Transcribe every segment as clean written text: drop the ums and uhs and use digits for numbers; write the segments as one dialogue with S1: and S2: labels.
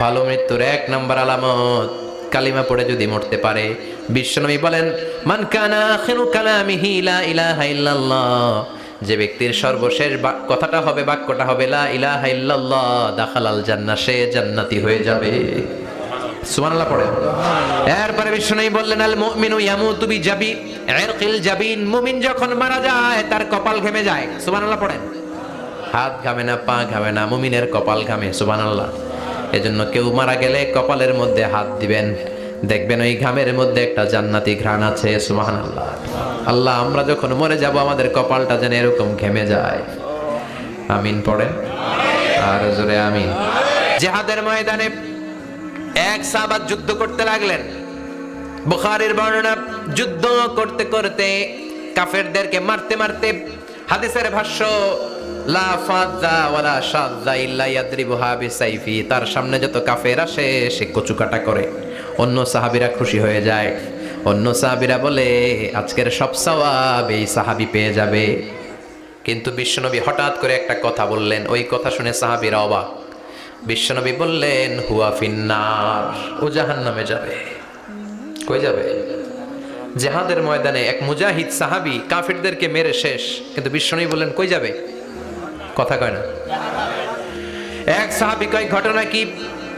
S1: ভালো মৃত্যুর এক নাম্বার আলামত কালিমা পড়ে যদি মরতে পারে। বিশ্বনবী বলেন, মান কানা আখিরু কালামিহি লা ইলাহা ইল্লাল্লাহ, যে ব্যক্তির সর্বশেষ কথাটা হবে, বাক্যটা হবে লা ইলাহা ইল্লাল্লাহ, দাখালাল জান্নাহ, সে জান্নাতি হয়ে যাবে। সুবহানাল্লাহ পড়ে। এরপরে বিশ্বনবী বললেন, আল মুমিনু ইয়ামুতু বিজাবি ইরকিল জাবিন, মুমিন যখন মারা যায় তার কপাল ঘেমে যায়। সুবহানাল্লাহ পড়েন। হাত ঘামে না, পা ঘামে না, মুমিনের কপাল ঘামে। সুবহানাল্লাহ। এজন্য কেউ মারা গেলে কপালের মধ্যে হাত দিবেন, দেখবেন ওই ঘামের মধ্যে একটা জান্নাতি ঘ্রাণ আছে। সুবহানাল্লাহ। আল্লাহ, আমরা যখন মরে যাব আমাদের কপালটা যেন এরকম ঘেমে যায়। আমিন পড়েন, আর জোরে আমিন। জিহাদের ময়দানে এক সাহাবা যুদ্ধ করতে লাগলেন। বুখারীর বর্ণনা, যুদ্ধ করতে করতে কাফেরদেরকে মারতে মারতে, হাদিসের ভাষ্য লা ফাযা ওয়ালা শাযা ইল্লা ইয়াদরিবুহা বিসাইফি, তার সামনে যত কাফের আসে সে কচুকাটা করে। অন্য সাহাবীরা খুশি হয়ে যায়। অন্য সাহাবীরা বলে, আজকের সব সওয়াব এই সাহাবী পেয়ে যাবে। কিন্তু বিশ্বনবী হঠাৎ করে একটা কথা বললেন, ওই কথা শুনে সাহাবীরা অবাক। বিশ্বনবী বললেন, হুয়া ফিন্নার, ও জাহান্নামে যাবে। কই যাবে? জিহাদের ময়দানে এক মুজাহিদ সাহাবী কাফেরদেরকে মেরে শেষ, কিন্তু বিশ্বনবী বললেন কই যাবে? কথা কয় না। এক সাহাবী কয়, ঘটনা কি?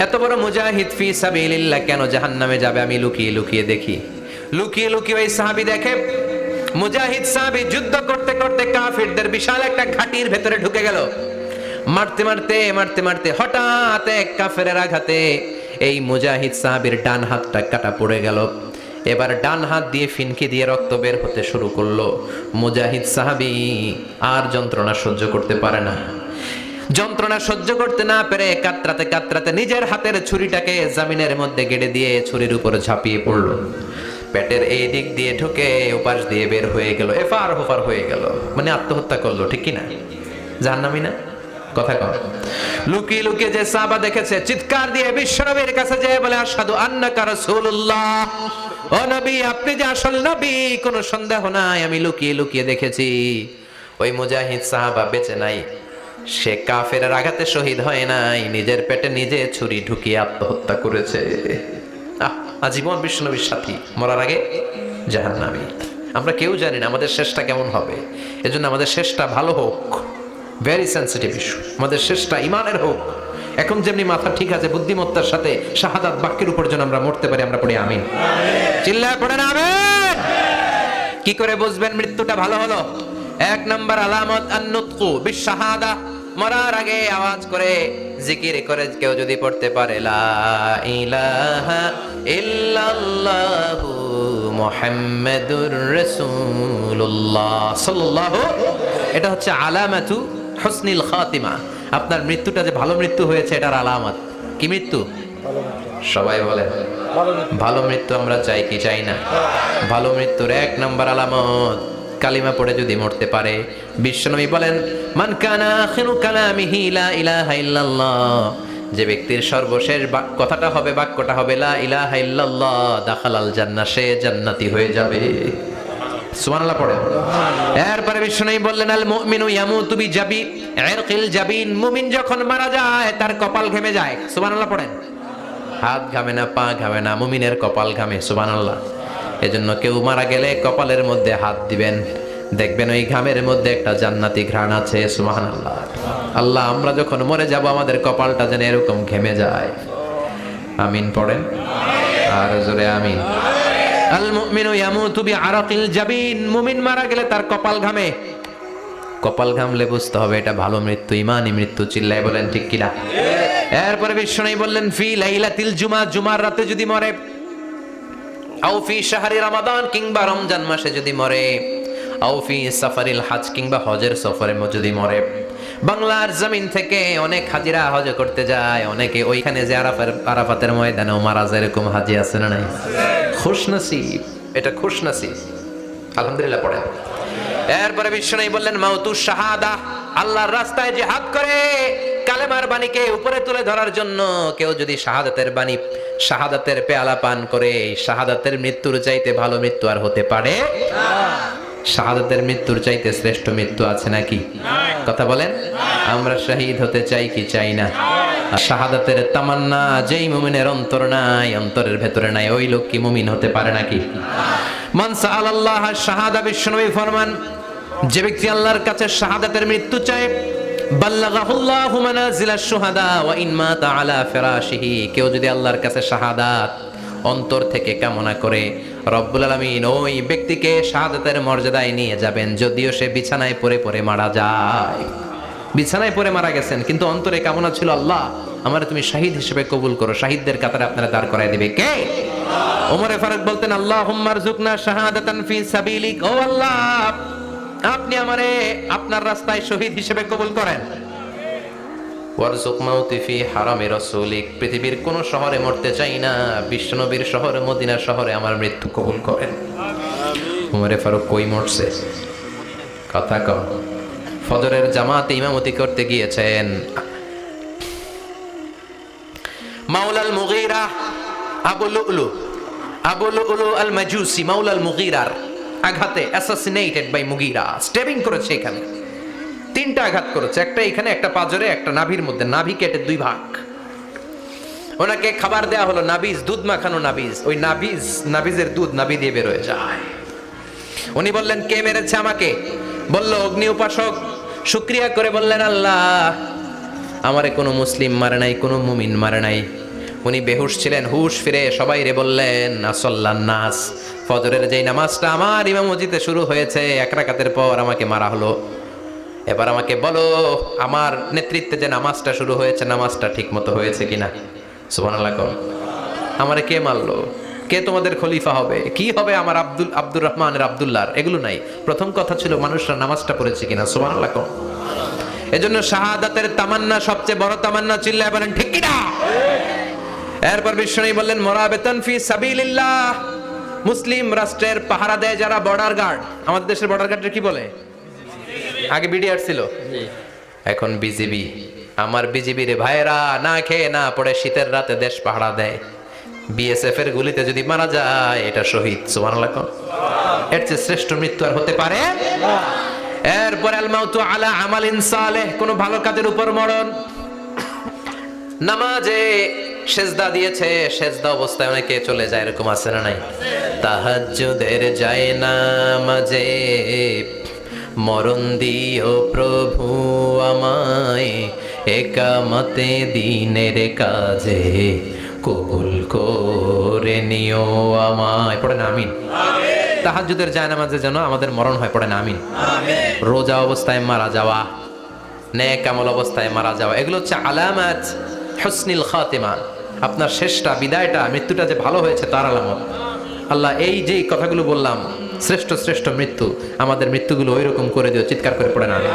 S1: এত বড় মুজাহিদ ফি সাবিলিল্লাহ কেন জাহান্নামে যাবে? আমি লুকিয়ে লুকিয়ে দেখি। লুকিয়ে লুকিয়ে ওই সাহাবী দেখে মুজাহিদ সাহাবী যুদ্ধ করতে করতে কাফেরদের বিশাল একটা ঘাটির ভেতরে ঢুকে গেল। মারতে মারতে মারতে মারতে হঠাৎ এক কাফেরের আঘাতে এই মুজাহিদ সাহাবীর ডান হাতটা কাটা পড়ে গেল। এবার ডান হাত দিয়ে ফিনকি দিয়ে রক্ত বের হতে শুরু করলো। মুজাহিদ সাহাবী আর যন্ত্রণা সহ্য করতে পারে না। যন্ত্রণা সহ্য করতে না পেরে কাতরাতে কাতরাতে নিজের হাতের ছুরিটাকে জমিনের মধ্যে গেড়ে দিয়ে ছুরির উপর ঝাঁপিয়ে পড়লো। পেটের এই দিক দিয়ে ঢুকে ওপাশ দিয়ে বের হয়ে গেল, এফার ওপার হয়ে গেল, মানে আত্মহত্যা করলো। ঠিক কি না? জাহান্নামী না? কথা কর। লুকিয়ে লুকিয়ে যে সাহাবা দেখেছে চিৎকার দিয়ে বিশ্বনবীর কাছে যেয়ে বলে, আশহাদু আন্নাকা রাসূলুল্লাহ, ও নবী আপনি যে আসল নবী, কোনো সন্দেহ নাই, আমি লুকিয়ে লুকিয়ে দেখেছি। ওই মুজাহিদ সাহাবা বেঁচে নাই, সে কাফেরের আঘাতে শহীদ হয় নাই, নিজের পেটে নিজে ছুরি ঢুকিয়ে আত্মহত্যা করেছে। আজীবন বিশ্বনবীর সাথী, মরার আগে জাহান্নামী। আমরা কেউ জানি না আমাদের শেষটা কেমন হবে, এজন্য আমাদের শেষটা ভালো হোক। Very sensitive issue. আমাদের শেষটা ইমানের হোক। এখন যেমনি মাথা ঠিক আছে, বুদ্ধিমত্তার সাথে শাহাদাত বাক্যের উপর যেন আমরা মরতে পারি, আমরা পড়ি আমিন। চিল্লায় পড়েন আমিন। কি করে বুঝবেন মৃত্যুটা ভালো হলো? এক নাম্বার আলামত আন-নুতকু বিশ-শাহাদা, মরার আগে আওয়াজ করে জিকির করে কেউ যদি পড়তে পারে লা ইলাহা ইল্লাল্লাহু মুহাম্মাদুর রাসূলুল্লাহ সাল্লাল্লাহু, এটা হচ্ছে আলামাতু হুসনিল খাতিমা। আপনার মৃত্যুটা যে ভালো মৃত্যু হয়েছে এটার আলামত। কি মৃত্যু? সবাই বলেন ভালো মৃত্যু আমরা চাই কি চাই না? ভালো মৃত্যুর এক নাম্বার আলামত কালিমা পড়ে যদি মরতে পারে। বিশ্বনবী বলেন, মান কানা আখিরু কালামিহি লা ইলাহা ইল্লাল্লাহ, যে ব্যক্তির সর্বশেষ কথাটা হবে, বাক্যটা হবে লা ইলাহা ইল্লাল্লাহ, দাখালাল জান্নাহ, সে জান্নাতি হয়ে যাবে। সুবহানাল্লাহ পড়েন। এরপরে বিশ্বনবী বললেন, আল মুমিনু ইয়ামুতু বিজাবি ইরকিল জাবিন, মুমিন যখন মারা যায় তার কপাল ঘেমে যায়। সুবহানাল্লাহ পড়েন। হাত ঘামে না, পা ঘামে না, মুমিনের কপাল ঘামে। সুবহানাল্লাহ। এজন্য কেউ মারা গেলে কপালের মধ্যে হাত দিবেন, দেখবেন ওই ঘামের মধ্যে একটা জান্নাতি ঘ্রাণ আছে। সুবহানাল্লাহ। আল্লাহ, আমরা যখন মরে যাব আমাদের কপালটা যেন এরকম ঘেমে যায়। আমিন পড়েন, আর জোরে আমিন। আল মুমিনু ইয়ামুতু বিআরাকিল জাবিন, মুমিন মারা গেলে তার কপাল ঘামে। কপাল ঘামলে বুঝতে হবে এটা ভালো মৃত্যু, ইমানি মৃত্যু। চিল্লায় বলেন ঠিক কিনা? এরপরে বিশ্বনবী বললেন, ফি লাইলাতিল জুমা, জুমার রাতে যদি মরে, আও ফি শাহরি রমাদান, কিংবা রমজান মাসে যদি মরে, আও ফি সাফারিল হজ, কিংবা হজের সফরে যদি মরে। বাংলার জমিন থেকে অনেক হাজিরা হজ করতে যায়, অনেকে ওইখানে যে আরাফাতের ময়দানেও মারা যায়, এরকম হাজি আছে না নাই? খুশনসিব, এটা খুশনসিব। আলহামদুলিল্লাহ পড়ে। এরপরে বিশ্বনবী বললেন, মাউতুশ শাহাদা, আল্লাহর রাস্তায় জিহাদ করে কালেমার বাণীকে উপরে তুলে ধরার জন্য কেউ যদি শাহাদাতের বাণী, শাহাদাতের পেয়ালা পান করে, শাহাদাতের মৃত্যুর চাইতে ভালো মৃত্যু আর হতে পারে না। শাহাদাতের মৃত্যুর চাইতে শ্রেষ্ঠ মৃত্যু আছে নাকি? কথা বলেন। আমরা শহীদ হতে চাই কি চাই না? শাহাদাতের তামান্না যেই মুমিনের অন্তর নাই, অন্তরের ভেতরে নাই, ওই লোক কি মুমিন হতে পারে নাকি? মান সাআলাল্লাহ শাহাদা, বিশ্বনবী ফরমান, যে ব্যক্তি আল্লাহর কাছে শাহাদাতের মৃত্যু চায়, বাল্লাগাহুল্লাহু মানাজিলাশ শুহাদা ওয়া ইন মাতা আলা ফিরাশিহি, কেউ যদি আল্লাহর কাছে শাহাদাত অন্তর থেকে কামনা করে, রব্বুল আলামিন ওই ব্যক্তিকে শাহাদাতের মর্যাদায় নিয়ে যাবেন, যদিও সে বিছানায় পড়ে পড়ে মারা যায়। বিছানায় পড়ে মারা গেছেন, কিন্তু অন্তরে কামনা ছিল, আল্লাহ আমারে তুমি শাহিদ হিসেবে কবুল করো। শাহিদদের কাতারে আপনারা দাঁড় করায় দিবে কে? ওমরে ফারুক বলতেন, আল্লাহুম্মা রযুকনা শাহাদাতান ফি সাবিলিক, ও আল্লাহ আপনি আমারে আপনার রাস্তায় শহীদ হিসেবে কবুল করেন। ওয়ারযুক মাউতি ফি হারামি রাসূলিক, পৃথিবীর কোন শহরে মরতে চাই না, বিশ্বনবীর শহরে মদিনা শহরে আমার মৃত্যু কবুল করেন। ওমরে ফারুক কই মরছে? কথা কও। ফজরের জামাতে ইমামতি করতে গিয়েছেন, মাওলাল মুগীরা আবু লুলু আল মাজুসি, মাওলাল মুগীরার আঘাতে অ্যাসাসিনেটেড বাই মুগীরা, স্টেবিং করেছে। এখানে 3টা আঘাত করেছে, একটা এখানে, একটা পাজরে, একটা নাভির মধ্যে, নাভি কেটে 2 ভাগ। ওনাকে খাবার দেয়া হলো নাবিজ, দুধ মাখানো নাবিজ। ওই নাবিজের দুধ নাভি দিয়ে বের হয়ে যায়। উনি বললেন, কে মেরেছে আমাকে? বলল, অগ্নি উপাসক। শুকরিয়া করে বললেন, আল্লাহ আমারে কোনো মুসলিম মারে নাই, কোনো মুমিন মারে নাই। উনি বেহুশ ছিলেন, হুশ ফিরে সবাই রে বললেন, আসল্লান নাস, ফজরের যেই নামাজটা আমার ইমামতিতে শুরু হয়েছে, 1 রাকাতের পর আমাকে মারা হলো। এবার আমাকে বলো, আমার নেতৃত্বে যে নামাজটা শুরু হয়েছে, নামাজটা ঠিক মতো হয়েছে কিনা? সুবহানাল্লাহ। আমারে কে মারলো? কে তোমাদের খলিফা হবে? কি হবে আমার আব্দুর রহমানের আব্দুল্লাহর? এগুলো নাই। প্রথম কথা ছিল মানুষরা নামাজটা পড়েছে কিনা। সুবহানাল্লাহ। এজন্য শাহাদাতের তামান্না সবচেয়ে বড় তামান্না। চিল্লায় বলেন ঠিক কিনা? এরপর বিশ্বনবী বললেন, মুরাবিতান ফি সাবিলিল্লাহ, মুসলিম রাষ্ট্রের পাহারা দেয় যারা, বর্ডার গার্ড। আমাদের দেশের বর্ডার গার্ডের কি বলে? আগে বিডিআর ছিল, এখন বিজিবি। আমার বিজিবি রে ভাইরা না খেয়ে না পড়ে শীতের রাতে দেশ পাহারা দেয়। বিএসএফ এর গুলিতে যদি মারা যায়, এটা শহীদ। সুবহানাল্লাহ। এর চেয়ে শ্রেষ্ঠ মৃত্যু আর হতে পারে? এরপর আল মাউতু আলা আমালিন সালেহ, কোন ভালো কাজের উপর মরণ। নামাজে সেজদা দিয়েছে, সেজদা অবস্থায় অনেকে চলে যায়, এরকম আছে না নাই? তাহাজ্জুদের যায় নামাজে মরণ দিও প্রভু আমায়, একামতে দিনের কাজে কবুল করে নিও আমায়। পড়েন আমিন। তাহাজ্জুদের জায়নামাজে যেন আমাদের মরণ হয়, পড়েন আমিন। রোজা অবস্থায় মারা যাওয়া, নেক আমল অবস্থায় মারা যাওয়া, এগুলো হচ্ছে আলামাত হুসনিল খাতিমা। আপনার শেষটা, বিদায়টা, মৃত্যুটা যে ভালো হয়েছে তার আলামত। আল্লাহ এই যে কথাগুলো বললাম, শ্রেষ্ঠ শ্রেষ্ঠ মৃত্যু, আমাদের মৃত্যুগুলো ওই রকম করে দিও। চিৎকার করে পড়েন আমিন।